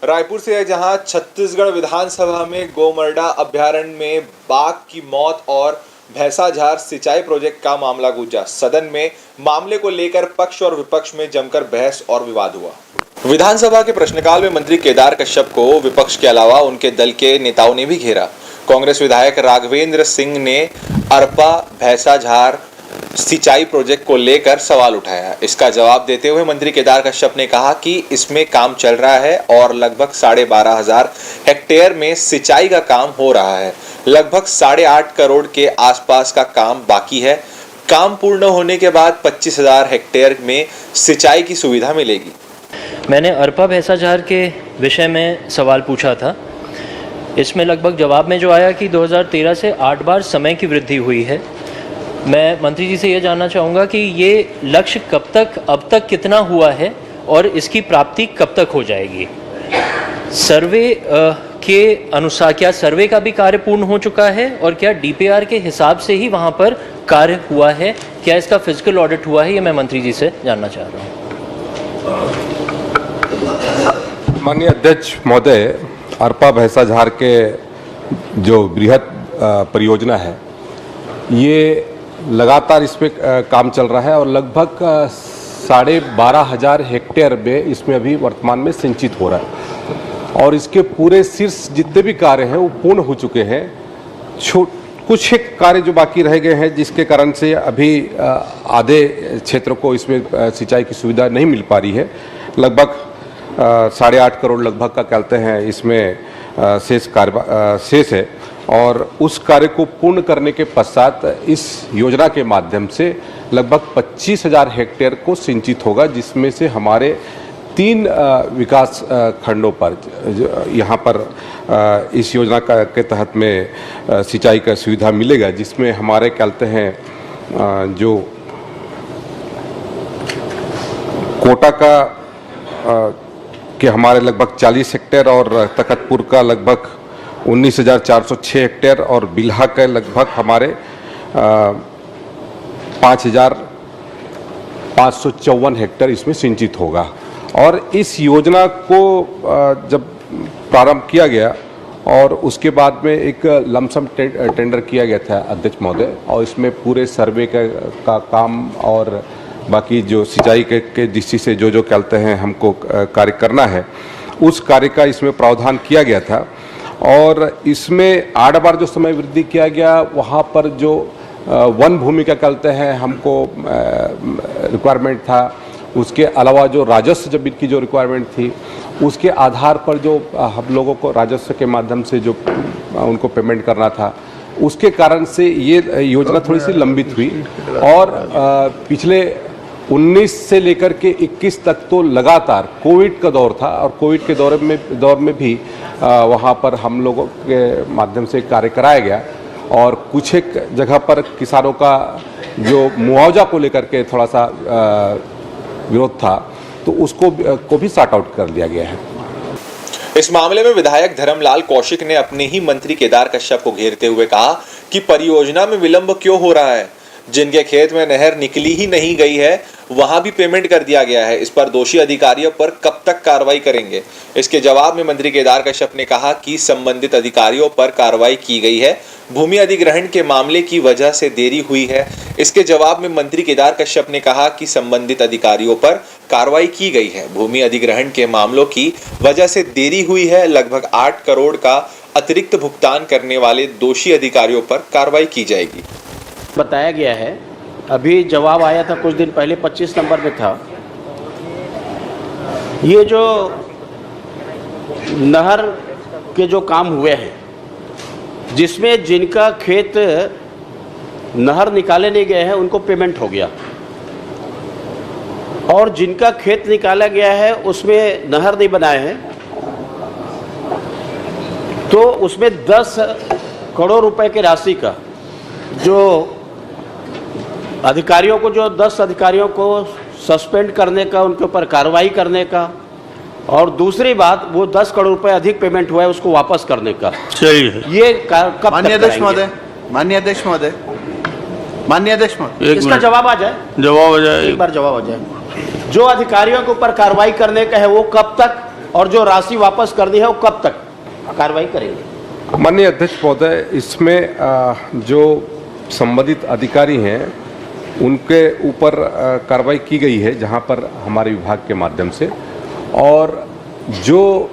रायपुर से है, जहां छत्तीसगढ़ विधानसभा में गोमर्डा अभ्यारण्य में बाघ की मौत और भैंसाझार सिंचाई प्रोजेक्ट का मामला गूंजा। सदन में मामले को लेकर पक्ष और विपक्ष में जमकर बहस और विवाद हुआ। विधानसभा के प्रश्नकाल में मंत्री केदार कश्यप को विपक्ष के अलावा उनके दल के नेताओं ने भी घेरा। कांग्रेस विधायक राघवेंद्र सिंह ने अरपा भैंसाझार सिंचाई प्रोजेक्ट को लेकर सवाल उठाया। इसका जवाब देते हुए मंत्री केदार कश्यप ने कहा कि इसमें काम चल रहा है और लगभग 12,500 हेक्टेयर में सिंचाई का काम हो रहा है। लगभग 8.5 करोड़ के आसपास का काम बाकी है। काम पूर्ण होने के बाद 25,000 हेक्टेयर में सिंचाई की सुविधा मिलेगी। मैंने अरपा भैंसाझार के विषय में सवाल पूछा था। इसमें लगभग जवाब में जो आया कि 2013 से 8 बार समय की वृद्धि हुई है। मैं मंत्री जी से ये जानना चाहूँगा कि ये लक्ष्य कब तक, अब तक कितना हुआ है और इसकी प्राप्ति कब तक हो जाएगी। सर्वे के अनुसार क्या सर्वे का भी कार्य पूर्ण हो चुका है और क्या डीपीआर के हिसाब से ही वहाँ पर कार्य हुआ है, क्या इसका फिजिकल ऑडिट हुआ है, ये मैं मंत्री जी से जानना चाह रहा हूँ। माननीय अध्यक्ष महोदय, अरपा भैंसाझार के जो बृहद परियोजना है, ये लगातार इस पे काम चल रहा है और लगभग 12,500 हेक्टेयर में इसमें अभी वर्तमान में सिंचित हो रहा है और इसके पूरे शीर्ष जितने भी कार्य हैं वो पूर्ण हो चुके हैं। कुछ एक कार्य जो बाकी रह गए हैं, जिसके कारण से अभी आधे क्षेत्र को इसमें सिंचाई की सुविधा नहीं मिल पा रही है। लगभग 8.5 करोड़ लगभग का कहते हैं इसमें शेष है और उस कार्य को पूर्ण करने के पश्चात इस योजना के माध्यम से लगभग 25,000 हेक्टेयर को सिंचित होगा, जिसमें से हमारे 3 विकास खंडों पर यहाँ पर इस योजना के तहत में सिंचाई का सुविधा मिलेगा, जिसमें हमारे कहते हैं जो कोटा का के हमारे लगभग 40 हेक्टेयर और तखतपुर का लगभग 19,406 हेक्टेयर और बिल्हा के लगभग हमारे 5,554 हेक्टेयर इसमें सिंचित होगा। और इस योजना को जब प्रारंभ किया गया और उसके बाद में एक लमसम टेंडर किया गया था अध्यक्ष महोदय, और इसमें पूरे सर्वे का काम और बाकी जो सिंचाई के दृष्टि से जो कहते हैं हमको कार्य करना है, उस कार्य का इसमें प्रावधान किया गया था। और इसमें 8 बार जो समय वृद्धि किया गया, वहाँ पर जो वन भूमि का कहते हैं हमको रिक्वायरमेंट था, उसके अलावा जो राजस्व जब इनकी जो रिक्वायरमेंट थी, उसके आधार पर जो हम लोगों को राजस्व के माध्यम से जो उनको पेमेंट करना था, उसके कारण से ये योजना थोड़ी सी लंबित हुई। और पिछले 19 से लेकर के 21 तक तो लगातार कोविड का दौर था और कोविड के दौर में भी वहाँ पर हम लोगों के माध्यम से कार्य कराया गया और कुछ एक जगह पर किसानों का जो मुआवजा को लेकर के थोड़ा सा विरोध था, तो उसको भी सॉर्ट आउट कर लिया गया है। इस मामले में विधायक धर्मलाल कौशिक ने अपने ही मंत्री केदार कश्यप को घेरते हुए कहा कि परियोजना में विलंब क्यों हो रहा है। जिनके खेत में नहर निकली ही नहीं गई है, वहां भी पेमेंट कर दिया गया है। इस पर दोषी अधिकारियों पर कब तक कार्रवाई करेंगे। इसके जवाब में मंत्री केदार कश्यप ने कहा कि संबंधित अधिकारियों पर कार्रवाई की गई है। भूमि अधिग्रहण के मामले की वजह से देरी हुई है। इसके जवाब में मंत्री केदार कश्यप ने कहा कि संबंधित अधिकारियों पर कार्रवाई की गई है। भूमि अधिग्रहण के मामलों की वजह से देरी हुई है। लगभग 8 करोड़ का अतिरिक्त भुगतान करने वाले दोषी अधिकारियों पर कार्रवाई की जाएगी। बताया गया है। अभी जवाब आया था कुछ दिन पहले, 25 नंबर पे था। ये जो नहर के जो काम हुए हैं, जिसमें जिनका खेत नहर निकाले नहीं गए हैं उनको पेमेंट हो गया, और जिनका खेत निकाला गया है उसमें नहर नहीं बनाए हैं, तो उसमें 10 करोड़ रुपए की राशि का जो अधिकारियों को, जो 10 अधिकारियों को सस्पेंड करने का, उनके ऊपर कार्रवाई करने का, और दूसरी बात वो 10 करोड़ रुपए अधिक पेमेंट हुआ है उसको वापस करने का। सही है। ये कब माननीय अध्यक्ष महोदय, माननीय अध्यक्ष महोदय, माननीय अध्यक्ष महोदय, इसका जवाब आ जाए, जवाब आ जाए, एक बार जवाब आ जाए। जो अधिकारियों के ऊपर कार्रवाई करने का है वो कब तक और जो राशि वापस करनी है वो कब तक कार्रवाई करेंगे? माननीय अध्यक्ष महोदय, इसमें जो संबंधित अधिकारी हैं उनके ऊपर कार्रवाई की गई है जहां पर हमारे विभाग के माध्यम से, और जो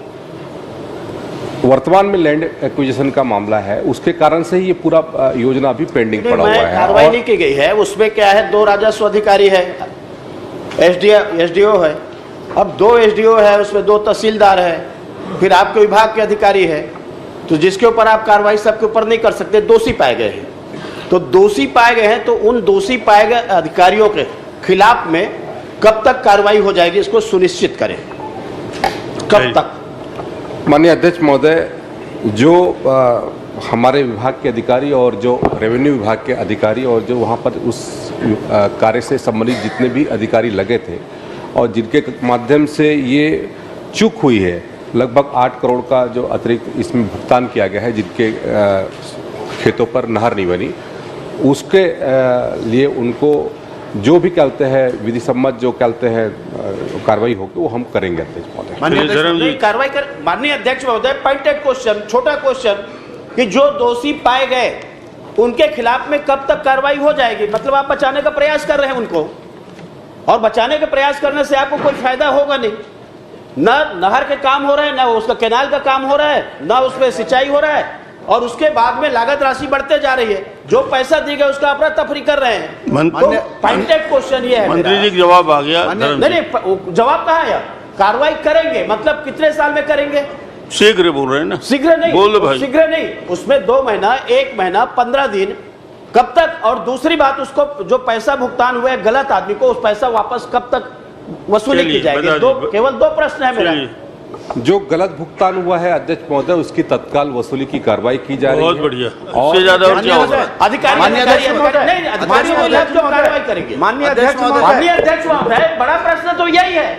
वर्तमान में लैंड एक्विजिशन का मामला है उसके कारण से ये पूरा योजना अभी पेंडिंग पड़ा हुआ है। कार्रवाई नहीं की गई है, उसमें क्या है, 2 राजस्व अधिकारी है, एसडीओ है, अब 2 एसडीओ है, उसमें 2 तहसीलदार है, फिर आपके विभाग के अधिकारी है, तो जिसके ऊपर आप कार्रवाई सबके ऊपर नहीं कर सकते। दोषी पाए गए हैं, तो दोषी पाए गए हैं, तो उन दोषी पाए गए अधिकारियों के खिलाफ में कब तक कार्रवाई हो जाएगी, इसको सुनिश्चित करें। कब तक? माननीय अध्यक्ष महोदय, जो हमारे विभाग के अधिकारी और जो रेवेन्यू विभाग के अधिकारी और जो वहाँ पर उस कार्य से संबंधित जितने भी अधिकारी लगे थे और जिनके माध्यम से ये चूक हुई है, लगभग 8 करोड़ का जो अतिरिक्त इसमें भुगतान किया गया है जिनके खेतों पर नहर नहीं बनी, उसके लिए उनको जो भी कहते हैं विधि सम्मत जो कहते हैं कार्रवाई होगी वो हम करेंगे अध्यक्ष महोदय। माननीय अध्यक्ष महोदय, पॉइंटेड क्वेश्चन, छोटा क्वेश्चन, कि जो दोषी पाए गए उनके खिलाफ में कब तक कार्रवाई हो जाएगी? मतलब आप बचाने का प्रयास कर रहे हैं उनको, और बचाने का प्रयास करने से आपको कोई फायदा होगा नहीं। न नहर के काम हो रहे हैं, न उसका कैनाल का काम हो रहा है, न उसमें सिंचाई हो रहा है, और उसके बाद में लागत राशि बढ़ते जा रही है। जो पैसा दी गया उसका अफरा तफरी कर रहे हैं। पॉइंटेड क्वेश्चन ये है। मंत्री जी जवाब आ गया। नहीं, जवाब कहाँ है? कार्रवाई करेंगे, मतलब कितने साल में करेंगे? शीघ्र बोल रहे हैं ना, शीघ्र नहीं, बोल भाई, शीघ्र नहीं, उसमें 2 महीना, 1 महीना, 15 दिन, कब तक? और दूसरी बात, उसको जो पैसा भुगतान हुआ है गलत आदमी को, उस पैसा वापस कब तक वसूली की जाएगी? केवल 2 प्रश्न है मेरा। जो गलत भुगतान हुआ है अध्यक्ष महोदय, उसकी तत्काल वसूली की कार्रवाई की जा रही है। बहुत बढ़िया, उससे ज्यादा और क्या होगा? अधिकारी कार्रवाई करेंगे। माननीय अध्यक्ष महोदय, बड़ा प्रश्न तो यही है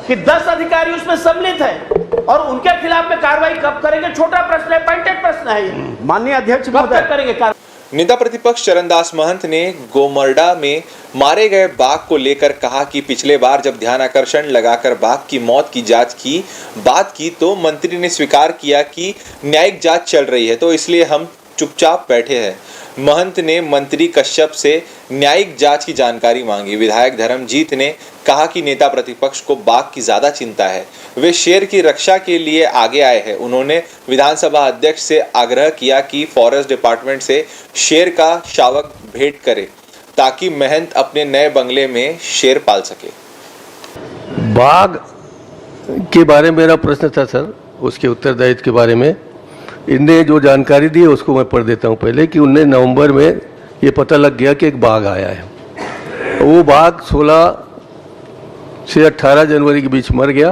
कि 10 अधिकारी उसमें सम्मिलित है और उनके खिलाफ में कार्रवाई कब करेंगे? छोटा प्रश्न है, पॉइंटेड प्रश्न है ये। माननीय अध्यक्ष महोदय, कब करेंगे? नेता प्रतिपक्ष चरणदास महंत ने गोमर्डा में मारे गए बाघ को लेकर कहा कि पिछले बार जब ध्यान आकर्षण लगाकर बाघ की मौत की जांच की बात की तो मंत्री ने स्वीकार किया कि न्यायिक जांच चल रही है, तो इसलिए हम चुपचाप बैठे हैं। महंत ने मंत्री कश्यप से न्यायिक जांच की जानकारी मांगी। विधायक धर्मजीत ने कहा कि नेता प्रतिपक्ष को बाघ की ज्यादा चिंता है, वे शेर की रक्षा के लिए आगे आए हैं। उन्होंने विधानसभा अध्यक्ष से आग्रह किया कि फॉरेस्ट डिपार्टमेंट से शेर का शावक भेंट करे ताकि महंत अपने नए बंगले में शेर पाल सके। बाघ के बारे में मेरा प्रश्न था सर, उसके उत्तरदायित्व के बारे में इनने जो जानकारी दी है उसको मैं पढ़ देता हूँ पहले। कि 19 नवंबर में ये पता लग गया कि एक बाघ आया है। वो बाघ 16 से 18 जनवरी के बीच मर गया,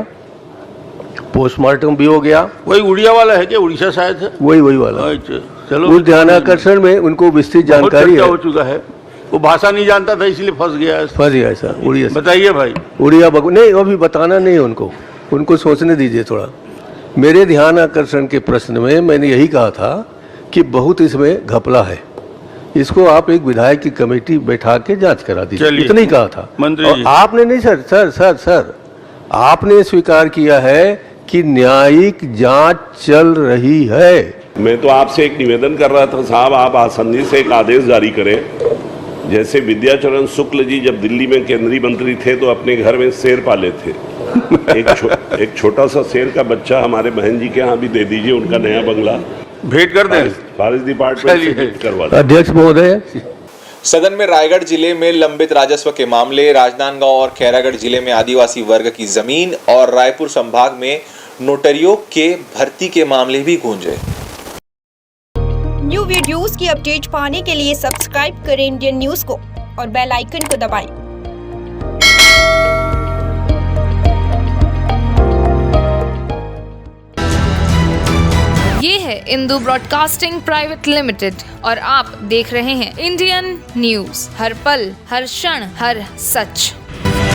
पोस्टमार्टम भी हो गया। वही उड़िया वाला है क्या? उड़ीसा शायद है, वही वाला। अच्छा, चलो। उस ध्यानाकर्षण में उनको विस्तृत जानकारी हो चुका है। वो भाषा नहीं जानता था इसलिए फंस गया सर उड़िया। बताइए भाई। उड़िया नहीं, अभी बताना नहीं है उनको सोचने दीजिए थोड़ा। मेरे ध्यान आकर्षण के प्रश्न में मैंने यही कहा था कि बहुत इसमें घपला है, इसको आप एक विधायक की कमेटी बैठा के जांच करा दीजिए, इतना ही कहा था। मंत्री आपने नहीं सर आपने स्वीकार किया है कि न्यायिक जांच चल रही है। मैं तो आपसे एक निवेदन कर रहा था साहब, आप आसंदी से एक आदेश जारी करें। जैसे विद्याचरण शुक्ल जी जब दिल्ली में केंद्रीय मंत्री थे तो अपने घर में शेर पाले थे। एक छोटा सा शेर का बच्चा हमारे बहन जी के यहाँ भी दे दीजिए, उनका नया बंगला भेंट कर दें, फॉरेस्ट डिपार्टमेंट से भेंट करवा दें। अध्यक्ष महोदय, सदन में रायगढ़ जिले में लंबित राजस्व के मामले, राजनांदगांव और खैरागढ़ जिले में आदिवासी वर्ग की जमीन और रायपुर संभाग में नोटरियों के भर्ती के मामले भी गूंजे। न्यू वीडियोस की अपडेट पाने के लिए सब्सक्राइब करें इंडियन न्यूज को और बेल आइकन को दबाएं। ये है इंदू ब्रॉडकास्टिंग प्राइवेट लिमिटेड और आप देख रहे हैं इंडियन न्यूज, हर पल हर क्षण हर सच।